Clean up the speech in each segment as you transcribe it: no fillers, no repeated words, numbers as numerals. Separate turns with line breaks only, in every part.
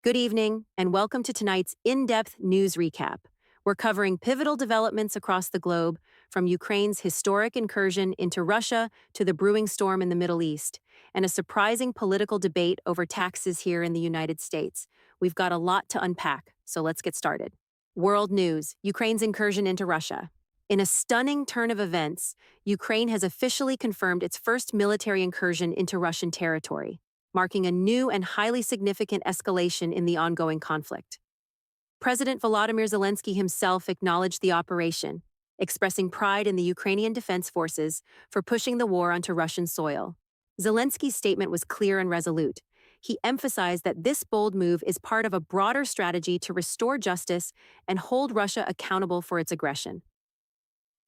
Good evening, and welcome to tonight's in-depth news recap. We're covering pivotal developments across the globe, from Ukraine's historic incursion into Russia to the brewing storm in the Middle East, and a surprising political debate over taxes here in the United States. We've got a lot to unpack, so let's get started. World news: Ukraine's incursion into Russia. In a stunning turn of events, Ukraine has officially confirmed its first military incursion into Russian territory, marking a new and highly significant escalation in the ongoing conflict. President Volodymyr Zelensky himself acknowledged the operation, expressing pride in the Ukrainian Defense Forces for pushing the war onto Russian soil. Zelensky's statement was clear and resolute. He emphasized that this bold move is part of a broader strategy to restore justice and hold Russia accountable for its aggression.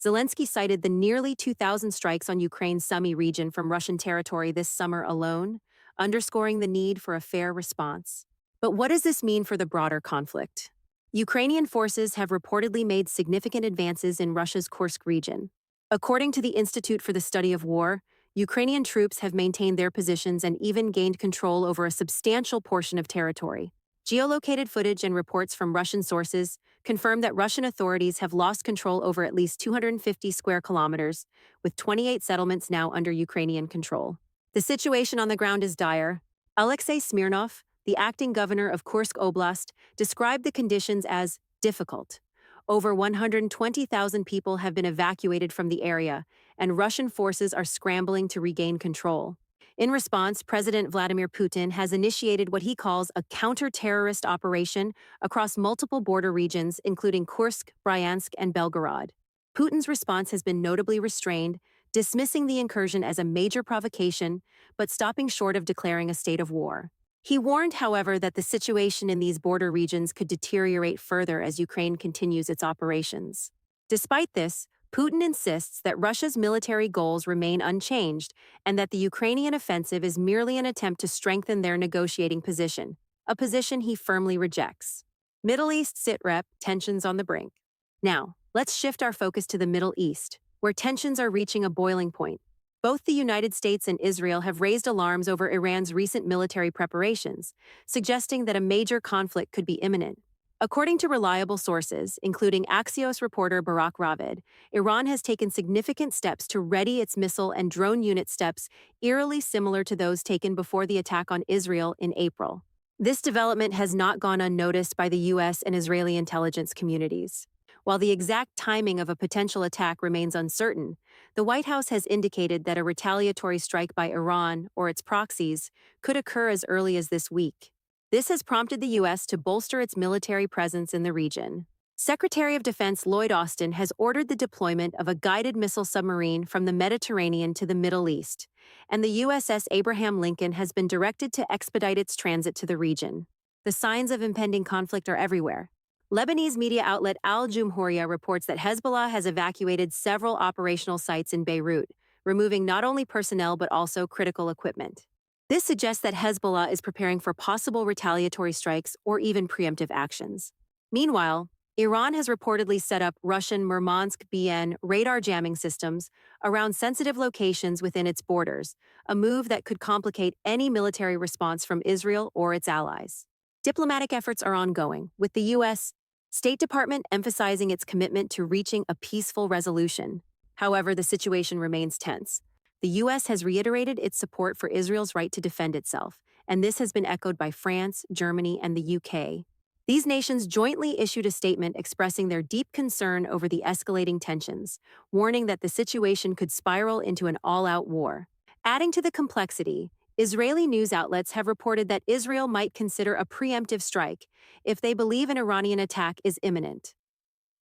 Zelensky cited the nearly 2,000 strikes on Ukraine's Sumy region from Russian territory this summer alone, underscoring the need for a fair response. But what does this mean for the broader conflict? Ukrainian forces have reportedly made significant advances in Russia's Kursk region. According to the Institute for the Study of War, Ukrainian troops have maintained their positions and even gained control over a substantial portion of territory. Geolocated footage and reports from Russian sources confirm that Russian authorities have lost control over at least 250 square kilometers, with 28 settlements now under Ukrainian control. The situation on the ground is dire. Alexei Smirnov, the acting governor of Kursk Oblast, described the conditions as difficult. Over 120,000 people have been evacuated from the area, and Russian forces are scrambling to regain control. In response, President Vladimir Putin has initiated what he calls a counter-terrorist operation across multiple border regions, including Kursk, Bryansk, and Belgorod. Putin's response has been notably restrained, dismissing the incursion as a major provocation, but stopping short of declaring a state of war. He warned, however, that the situation in these border regions could deteriorate further as Ukraine continues its operations. Despite this, Putin insists that Russia's military goals remain unchanged and that the Ukrainian offensive is merely an attempt to strengthen their negotiating position, a position he firmly rejects. Middle East sitrep, tensions on the brink. Now, let's shift our focus to the Middle East, where tensions are reaching a boiling point. Both the United States and Israel have raised alarms over Iran's recent military preparations, suggesting that a major conflict could be imminent. According to reliable sources, including Axios reporter Barak Ravid, Iran has taken significant steps to ready its missile and drone unit steps eerily similar to those taken before the attack on Israel in April. This development has not gone unnoticed by the U.S. and Israeli intelligence communities. While the exact timing of a potential attack remains uncertain, the White House has indicated that a retaliatory strike by Iran or its proxies could occur as early as this week. This has prompted the U.S. to bolster its military presence in the region. Secretary of Defense Lloyd Austin has ordered the deployment of a guided missile submarine from the Mediterranean to the Middle East, and the USS Abraham Lincoln has been directed to expedite its transit to the region. The signs of impending conflict are everywhere. Lebanese media outlet Al Jumhuriya reports that Hezbollah has evacuated several operational sites in Beirut, removing not only personnel but also critical equipment. This suggests that Hezbollah is preparing for possible retaliatory strikes or even preemptive actions. Meanwhile, Iran has reportedly set up Russian Murmansk BN radar jamming systems around sensitive locations within its borders, a move that could complicate any military response from Israel or its allies. Diplomatic efforts are ongoing, with the U.S. State Department emphasizing its commitment to reaching a peaceful resolution. However, the situation remains tense. The U.S. has reiterated its support for Israel's right to defend itself, and this has been echoed by France, Germany, and the U.K. These nations jointly issued a statement expressing their deep concern over the escalating tensions, warning that the situation could spiral into an all-out war. Adding to the complexity, Israeli news outlets have reported that Israel might consider a preemptive strike if they believe an Iranian attack is imminent.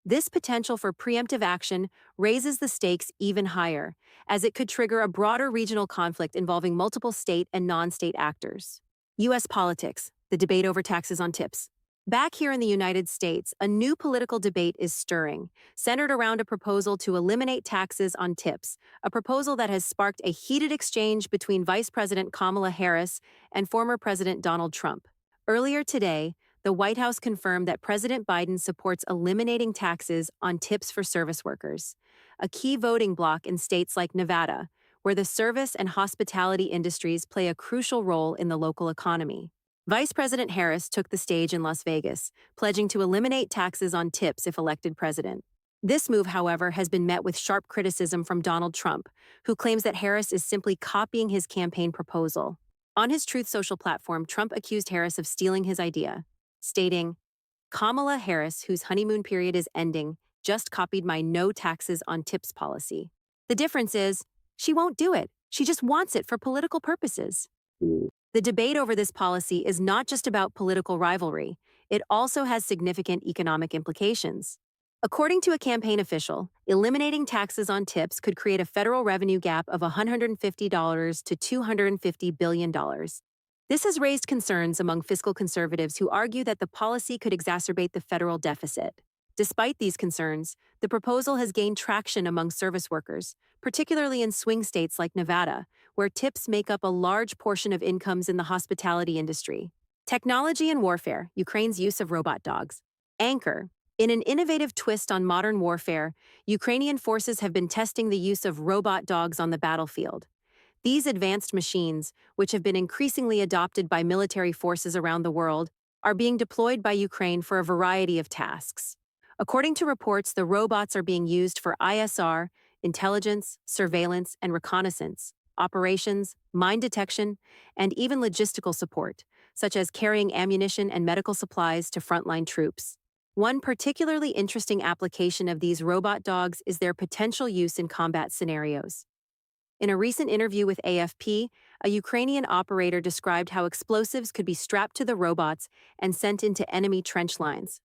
This potential for preemptive action raises the stakes even higher, as it could trigger a broader regional conflict involving multiple state and non-state actors. U.S. politics, the debate over taxes on tips. Back here in the United States, a new political debate is stirring, centered around a proposal to eliminate taxes on tips, a proposal that has sparked a heated exchange between Vice President Kamala Harris and former President Donald Trump. Earlier today, the White House confirmed that President Biden supports eliminating taxes on tips for service workers, a key voting bloc in states like Nevada, where the service and hospitality industries play a crucial role in the local economy. Vice President Harris took the stage in Las Vegas, pledging to eliminate taxes on tips if elected president. This move, however, has been met with sharp criticism from Donald Trump, who claims that Harris is simply copying his campaign proposal. On his Truth Social platform, Trump accused Harris of stealing his idea, stating, Kamala Harris, whose honeymoon period is ending, just copied my no taxes on tips policy. The difference is, she won't do it. She just wants it for political purposes. The debate over this policy is not just about political rivalry, it also has significant economic implications. According to a campaign official, eliminating taxes on tips could create a federal revenue gap of $150 to $250 billion. This has raised concerns among fiscal conservatives who argue that the policy could exacerbate the federal deficit. Despite these concerns, the proposal has gained traction among service workers, particularly in swing states like Nevada, where tips make up a large portion of incomes in the hospitality industry. Technology and warfare, Ukraine's use of robot dogs. Anchor. In an innovative twist on modern warfare, Ukrainian forces have been testing the use of robot dogs on the battlefield. These advanced machines, which have been increasingly adopted by military forces around the world, are being deployed by Ukraine for a variety of tasks. According to reports, the robots are being used for ISR, intelligence, surveillance, and reconnaissance, operations, mine detection, and even logistical support, such as carrying ammunition and medical supplies to frontline troops. One particularly interesting application of these robot dogs is their potential use in combat scenarios. In a recent interview with AFP, a Ukrainian operator described how explosives could be strapped to the robots and sent into enemy trench lines.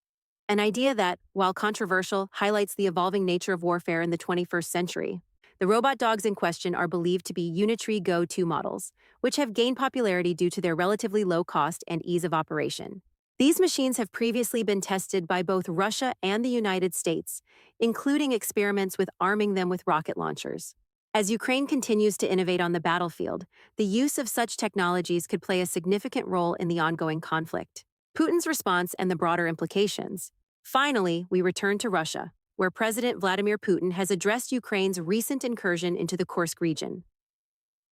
An idea that, while controversial, highlights the evolving nature of warfare in the 21st century. The robot dogs in question are believed to be Unitary Go-To models, which have gained popularity due to their relatively low cost and ease of operation. These machines have previously been tested by both Russia and the United States, including experiments with arming them with rocket launchers. As Ukraine continues to innovate on the battlefield, the use of such technologies could play a significant role in the ongoing conflict. Putin's response and the broader implications. Finally, we return to Russia, where President Vladimir Putin has addressed Ukraine's recent incursion into the Kursk region.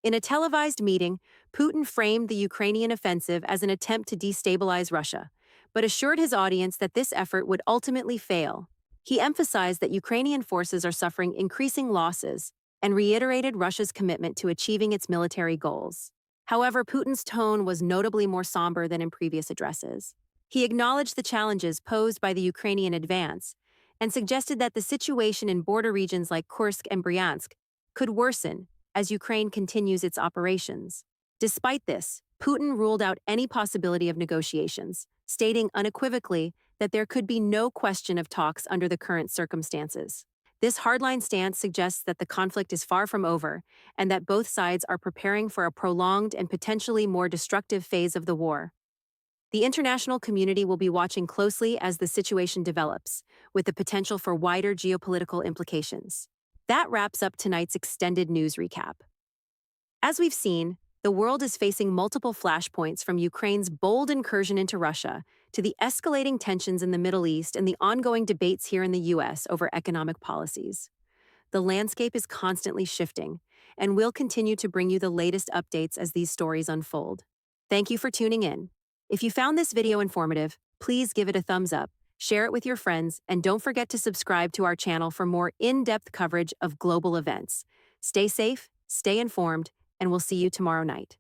In a televised meeting, Putin framed the Ukrainian offensive as an attempt to destabilize Russia, but assured his audience that this effort would ultimately fail. He emphasized that Ukrainian forces are suffering increasing losses and reiterated Russia's commitment to achieving its military goals. However, Putin's tone was notably more somber than in previous addresses. He acknowledged the challenges posed by the Ukrainian advance and suggested that the situation in border regions like Kursk and Bryansk could worsen as Ukraine continues its operations. Despite this, Putin ruled out any possibility of negotiations, stating unequivocally that there could be no question of talks under the current circumstances. This hardline stance suggests that the conflict is far from over and that both sides are preparing for a prolonged and potentially more destructive phase of the war. The international community will be watching closely as the situation develops, with the potential for wider geopolitical implications. That wraps up tonight's extended news recap. As we've seen, the world is facing multiple flashpoints from Ukraine's bold incursion into Russia to the escalating tensions in the Middle East and the ongoing debates here in the US over economic policies. The landscape is constantly shifting, and we'll continue to bring you the latest updates as these stories unfold. Thank you for tuning in. If you found this video informative, please give it a thumbs up, share it with your friends, and don't forget to subscribe to our channel for more in-depth coverage of global events. Stay safe, stay informed, and we'll see you tomorrow night.